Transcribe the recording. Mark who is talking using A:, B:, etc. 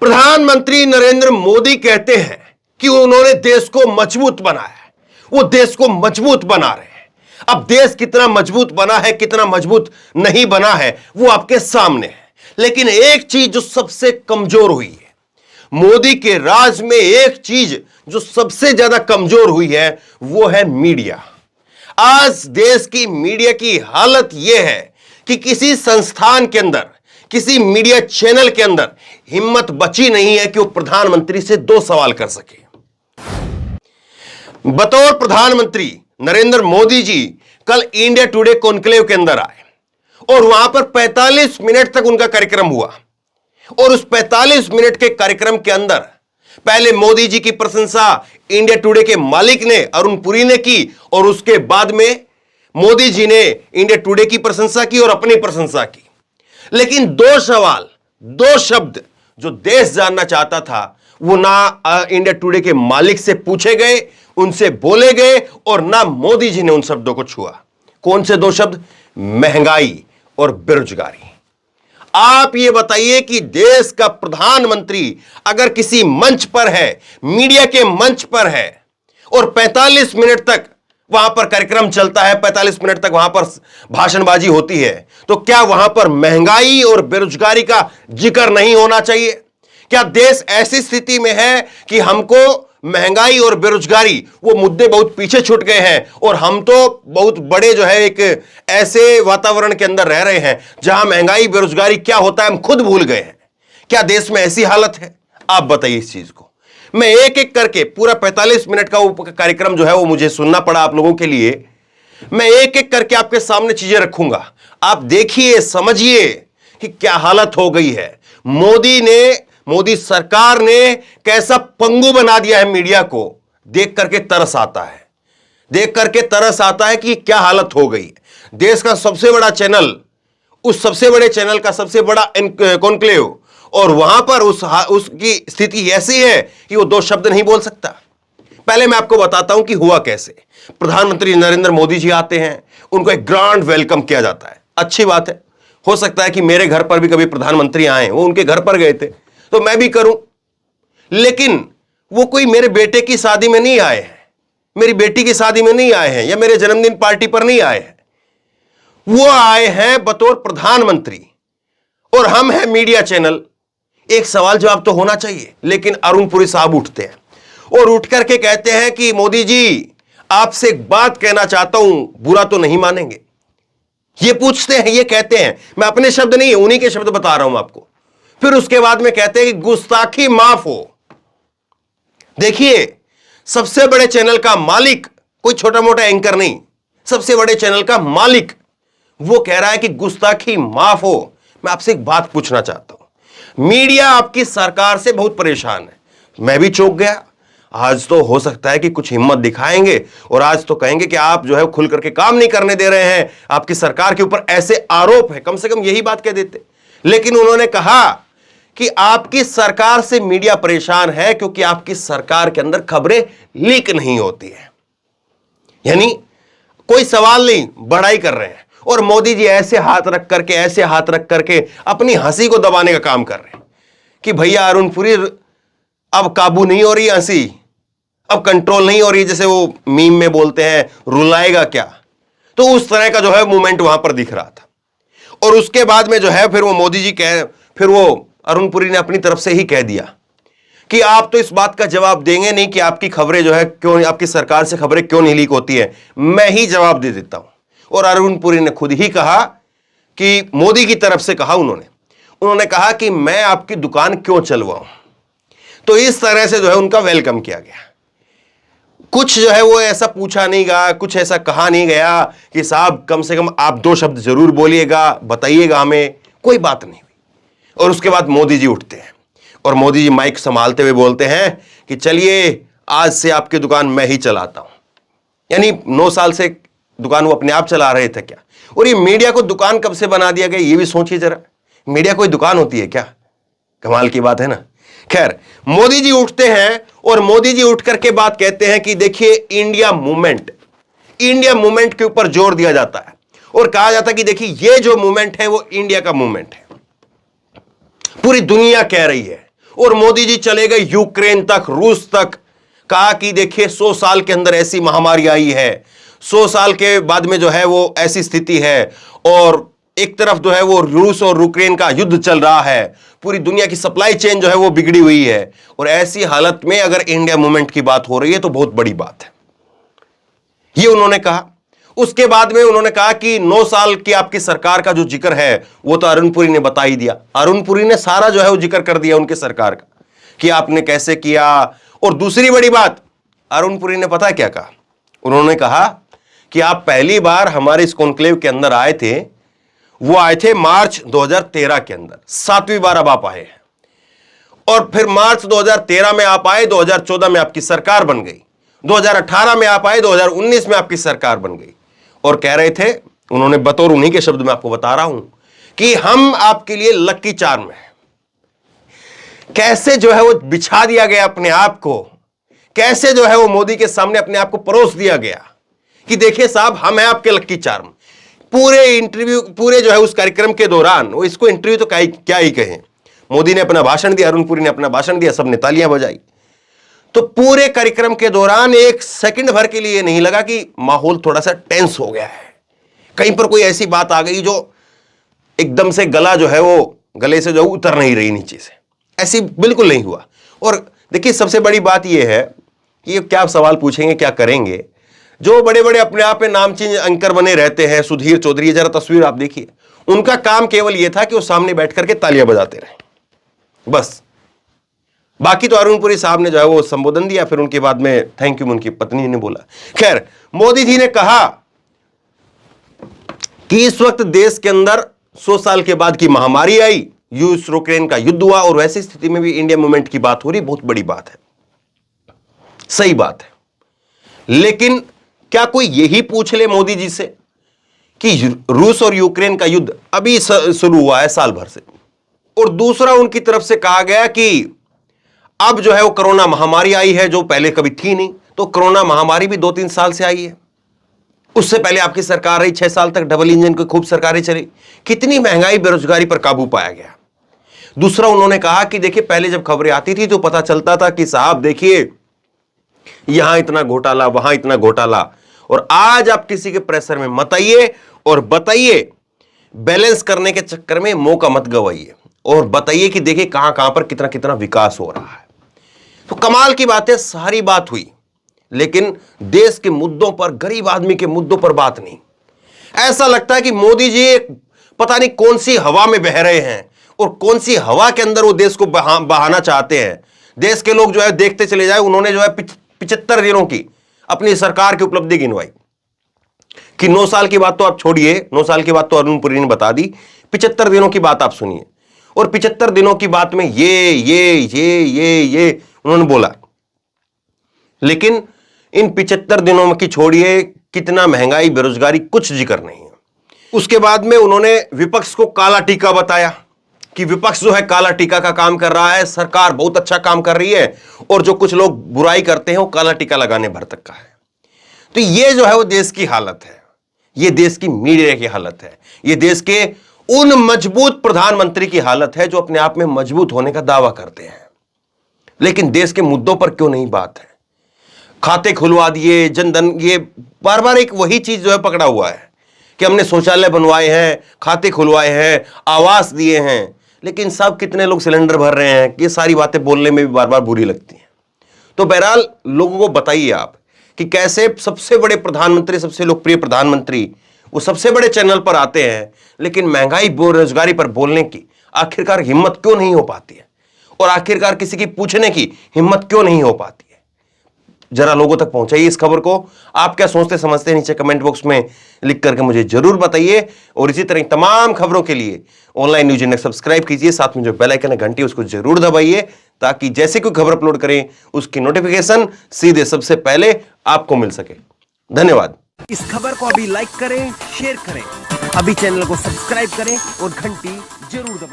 A: प्रधानमंत्री नरेंद्र मोदी कहते हैं कि उन्होंने देश को मजबूत बनाया है, वो देश को मजबूत बना रहे हैं। अब देश कितना मजबूत बना है, कितना मजबूत नहीं बना है, वो आपके सामने है। लेकिन एक चीज जो सबसे कमजोर हुई है मोदी के राज में, एक चीज जो सबसे ज्यादा कमजोर हुई है वो है मीडिया। आज देश की मीडिया की हालत यह है कि किसी संस्थान के अंदर, किसी मीडिया चैनल के अंदर हिम्मत बची नहीं है कि वो प्रधानमंत्री से 2 सवाल कर सके। बतौर प्रधानमंत्री नरेंद्र मोदी जी कल इंडिया टुडे कॉन्क्लेव के अंदर आए और वहां पर 45 मिनट तक उनका कार्यक्रम हुआ। और उस 45 मिनट के कार्यक्रम के अंदर पहले मोदी जी की प्रशंसा इंडिया टुडे के मालिक ने, अरुण पुरी ने की, और उसके बाद में मोदी जी ने इंडिया टुडे की प्रशंसा की और अपनी प्रशंसा की। लेकिन 2 सवाल, 2 शब्द जो देश जानना चाहता था वो ना इंडिया टुडे के मालिक से पूछे गए, उनसे बोले गए, और ना मोदी जी ने उन शब्दों को छुआ। कौन से 2 शब्द? महंगाई और बेरोजगारी। आप ये बताइए कि देश का प्रधानमंत्री अगर किसी मंच पर है, मीडिया के मंच पर है, और 45 मिनट तक वहां पर कार्यक्रम चलता है, 45 मिनट तक वहां पर भाषणबाजी होती है, तो क्या वहां पर महंगाई और बेरोजगारी का जिक्र नहीं होना चाहिए? क्या देश ऐसी स्थिति में है कि हमको महंगाई और बेरोजगारी, वो मुद्दे बहुत पीछे छूट गए हैं और हम तो बहुत बड़े जो है एक ऐसे वातावरण के अंदर रह रहे हैं जहां महंगाई बेरोजगारी क्या होता है हम खुद भूल गए हैं? क्या देश में ऐसी हालत है? आप बताइए इस चीज को। मैं एक एक करके पूरा 45 मिनट का कार्यक्रम जो है वो मुझे सुनना पड़ा आप लोगों के लिए। मैं एक एक करके आपके सामने चीजें रखूंगा, आप देखिए, समझिए कि क्या हालत हो गई है। मोदी सरकार ने कैसा पंगु बना दिया है मीडिया को। देख करके तरस आता है, देख करके तरस आता है कि क्या हालत हो गई है। देश का सबसे बड़ा चैनल, उस सबसे बड़े चैनल का सबसे बड़ा कॉन्क्लेव, और वहां पर उसकी स्थिति ऐसी है कि वो 2 शब्द नहीं बोल सकता। पहले मैं आपको बताता हूं कि हुआ कैसे। प्रधानमंत्री नरेंद्र मोदी जी आते हैं, उनको एक ग्रांड वेलकम किया जाता है। अच्छी बात है, हो सकता है कि मेरे घर पर भी कभी प्रधानमंत्री आए, वो उनके घर पर गए थे तो मैं भी करूं। लेकिन वो कोई मेरे बेटे की शादी में नहीं आए हैं, मेरी बेटी की शादी में नहीं आए हैं, या मेरे जन्मदिन पार्टी पर नहीं आए हैं। वो आए हैं बतौर प्रधानमंत्री, और हम हैं मीडिया चैनल। एक सवाल जवाब तो होना चाहिए। लेकिन अरुण पुरी साहब उठते हैं और उठ करके कहते हैं कि मोदी जी आपसे एक बात कहना चाहता हूं, बुरा तो नहीं मानेंगे? ये पूछते हैं, ये कहते हैं। मैं अपने शब्द नहीं, उन्हीं के शब्द बता रहा हूं आपको। फिर उसके बाद में कहते हैं कि गुस्ताखी माफ हो। देखिए, सबसे बड़े चैनल का मालिक कोई छोटा मोटा एंकर नहीं, सबसे बड़े चैनल का मालिक वो कह रहा है कि गुस्ताखी माफ हो। मैं आपसे एक बात पूछना चाहता हूं, मीडिया आपकी सरकार से बहुत परेशान है। मैं भी चौंक गया। आज तो हो सकता है कि कुछ हिम्मत दिखाएंगे और आज तो कहेंगे कि आप जो है खुल करके काम नहीं करने दे रहे हैं, आपकी सरकार के ऊपर ऐसे आरोप है। कम से कम यही बात कह देते। लेकिन उन्होंने कहा कि आपकी सरकार से मीडिया परेशान है क्योंकि आपकी सरकार के अंदर खबरें लीक नहीं होती है। यानी कोई सवाल नहीं, बड़ाई कर रहे हैं। और मोदी जी ऐसे हाथ रख करके, ऐसे हाथ रख करके अपनी हंसी को दबाने का काम कर रहे हैं कि भैया अरुण पुरी अब काबू नहीं हो रही हंसी, अब कंट्रोल नहीं हो रही, जैसे वो मीम में बोलते हैं रुलाएगा क्या, तो उस तरह का जो है मूवमेंट वहां पर दिख रहा था। और उसके बाद में जो है फिर वो मोदी जी फिर वो अरुण पुरी ने अपनी तरफ से ही कह दिया कि आप तो इस बात का जवाब देंगे नहीं कि आपकी खबरें जो है क्यों, आपकी सरकार से खबरें क्यों नहीं लीक होती है, मैं ही जवाब दे देता हूं। और अरुण पुरी ने खुद ही कहा कि मोदी की तरफ से कहा, उन्होंने कहा कि मैं आपकी दुकान क्यों चलवाऊं। तो इस तरह से जो है उनका वेलकम किया गया। कुछ जो है वो ऐसा पूछा नहीं गया, कुछ ऐसा कहा नहीं गया कि साहब कम से कम आप 2 शब्द जरूर बोलिएगा, बताइएगा हमें, कोई बात नहीं हुई। और उसके बाद मोदी जी उठते हैं और मोदी जी माइक संभालते हुए बोलते हैं कि चलिए आज से आपकी दुकान मैं ही चलाता हूं। यानी 9 साल से दुकान वो अपने आप चला रहे थे क्या? और ये मीडिया को दुकान कब से बना दिया गया, ये भी सोचिए जरा। मीडिया कोई दुकान होती है क्या? कमाल की बात है ना। खैर, मोदी जी उठते हैं और मोदी जी उठ करके बात कहते हैं कि देखिए इंडिया मूवमेंट के ऊपर जोर दिया जाता है और कहा जाता है कि देखिए ये जो मूवमेंट है वो इंडिया का मूवमेंट है। पूरी दुनिया कह रही है और मोदी जी चले गए यूक्रेन तक, रूस तक, कहा कि देखिए 100 साल के अंदर ऐसी महामारी आई है, 100 साल के बाद में जो है वो ऐसी स्थिति है, और एक तरफ जो है वो रूस और यूक्रेन का युद्ध चल रहा है, पूरी दुनिया की सप्लाई चेन जो है वो बिगड़ी हुई है, और ऐसी हालत में अगर इंडिया मूवमेंट की बात हो रही है तो बहुत बड़ी बात है, ये उन्होंने कहा। उसके बाद में उन्होंने कहा कि 9 साल की आपकी सरकार का जो जिक्र है वो तो अरुण पुरी ने बता ही दिया। अरुण पुरी ने सारा जो है वो जिक्र कर दिया उनके सरकार का कि आपने कैसे किया। और दूसरी बड़ी बात, अरुण पुरी ने पता क्या कहा? उन्होंने कहा कि आप पहली बार हमारे इस कॉन्क्लेव के अंदर आए थे, वो आए थे मार्च 2013 के अंदर, 7वीं बार अब आप आए हैं, और फिर मार्च 2013 में आप आए, 2014 में आपकी सरकार बन गई, 2018 में आप आए, 2019 में आपकी सरकार बन गई, और कह रहे थे, उन्होंने बतौर उन्हीं के शब्द में आपको बता रहा हूं कि हम आपके लिए लकी चार्म हैं। कैसे जो है वो बिछा दिया गया अपने आप को, कैसे जो है वो मोदी के सामने अपने आप को परोस दिया गया कि देखिए साहब हम हैं आपके लकी चार्म। पूरे इंटरव्यू, पूरे जो है उस कार्यक्रम के दौरान, वो इसको इंटरव्यू तो क्या ही कहें, मोदी ने अपना भाषण दिया, अरुण पुरी ने अपना भाषण दिया, सबने तालियां बजाई, तो पूरे कार्यक्रम के दौरान एक सेकंड भर के लिए नहीं लगा कि माहौल थोड़ा सा टेंस हो गया है, कहीं पर कोई ऐसी बात आ गई जो एकदम से गला जो है वो गले से जो उतर नहीं रही नीचे से, ऐसी बिल्कुल नहीं हुआ। और देखिए सबसे बड़ी बात यह है कि क्या सवाल पूछेंगे, क्या करेंगे, जो बड़े बड़े अपने आप में नामचीन एंकर बने रहते हैं, सुधीर चौधरी, जरा तस्वीर आप देखिए, उनका काम केवल यह था कि वो सामने बैठ करके तालियां बजाते रहे, बस। बाकी तो अरुण पुरी साहब ने जो है वो संबोधन दिया, फिर उनके बाद में थैंक यू उनकी पत्नी ने बोला। खैर, मोदी जी ने कहा कि इस वक्त देश के अंदर 100 साल के बाद की महामारी आई, रूस यूक्रेन का युद्ध हुआ, और वैसी स्थिति में भी इंडिया मूवमेंट की बात हो रही, बहुत बड़ी बात है, सही बात है। लेकिन क्या कोई यही पूछ ले मोदी जी से कि रूस और यूक्रेन का युद्ध अभी शुरू हुआ है साल भर से, और दूसरा उनकी तरफ से कहा गया कि अब जो है वो कोरोना महामारी आई है जो पहले कभी थी नहीं, तो कोरोना महामारी भी 2-3 साल से आई है, उससे पहले आपकी सरकार रही 6 साल तक, डबल इंजन की खूब सरकारें चली, कितनी महंगाई बेरोजगारी पर काबू पाया गया। दूसरा उन्होंने कहा कि देखिए पहले जब खबरें आती थी तो पता चलता था कि साहब देखिए यहां इतना घोटाला, वहां इतना घोटाला, और आज आप किसी के प्रेशर में मत आइए और बताइए, बैलेंस करने के चक्कर में मौका मत गवाइए, और बताइए कि देखिए कहां कहां पर कितना कितना विकास हो रहा है। तो कमाल की बात है, सारी बात हुई, लेकिन देश के मुद्दों पर, गरीब आदमी के मुद्दों पर बात नहीं। ऐसा लगता है कि मोदी जी एक पता नहीं कौन सी हवा में बह रहे हैं, और कौन सी हवा के अंदर वो देश को बहाना चाहते हैं। देश के लोग जो है देखते चले जाए। उन्होंने जो है 75 दिनों की अपनी सरकार की उपलब्धि गिनवाई कि 9 साल की बात तो आप छोड़िए, 9 साल की बात तो अरुण पुरी ने बता दी, 75 दिनों की बात आप सुनिए। और 75 दिनों की बात में ये उन्होंने बोला, लेकिन इन 75 दिनों की छोड़िए, कितना महंगाई, बेरोजगारी, कुछ जिक्र नहीं है। उसके बाद में उन्होंने विपक्ष को काला टीका बताया कि विपक्ष जो है काला टीका का काम कर रहा है, सरकार बहुत अच्छा काम कर रही है, और जो कुछ लोग बुराई करते हैं वो काला टीका लगाने भर तक का है। तो ये जो है वो देश की हालत है, ये देश की मीडिया की हालत है, ये देश के उन मजबूत प्रधानमंत्री की हालत है जो अपने आप में मजबूत होने का दावा करते हैं, लेकिन देश के मुद्दों पर क्यों नहीं बात है। खाते खुलवा दिए, जनधन, ये बार बार एक वही चीज जो है पकड़ा हुआ है कि हमने शौचालय बनवाए हैं, खाते खुलवाए हैं, आवास दिए हैं, लेकिन सब कितने लोग सिलेंडर भर रहे हैं, ये सारी बातें बोलने में भी बार बार बुरी लगती हैं। तो बहरहाल लोगों को बताइए आप कि कैसे सबसे बड़े प्रधानमंत्री, सबसे लोकप्रिय प्रधानमंत्री, वो सबसे बड़े चैनल पर आते हैं, लेकिन महंगाई, बेरोजगारी पर बोलने की आखिरकार हिम्मत क्यों नहीं हो पाती है, और आखिरकार किसी की पूछने की हिम्मत क्यों नहीं हो पाती है। जरा लोगों तक पहुंचाइए इस खबर को। आप क्या सोचते समझते हैं नीचे कमेंट बॉक्स में लिख करके मुझे जरूर बताइए, और इसी तरह तमाम खबरों के लिए ऑनलाइन न्यूज इंडेक्स सब्सक्राइब कीजिए, साथ में जो बेल आइकन है घंटी उसको जरूर दबाइए, ताकि जैसे कोई खबर अपलोड करें उसकी नोटिफिकेशन सीधे सबसे पहले आपको मिल सके। धन्यवाद।
B: इस खबर को अभी लाइक करें, शेयर करें, अभी चैनल को सब्सक्राइब करें और घंटी जरूर दबाएं।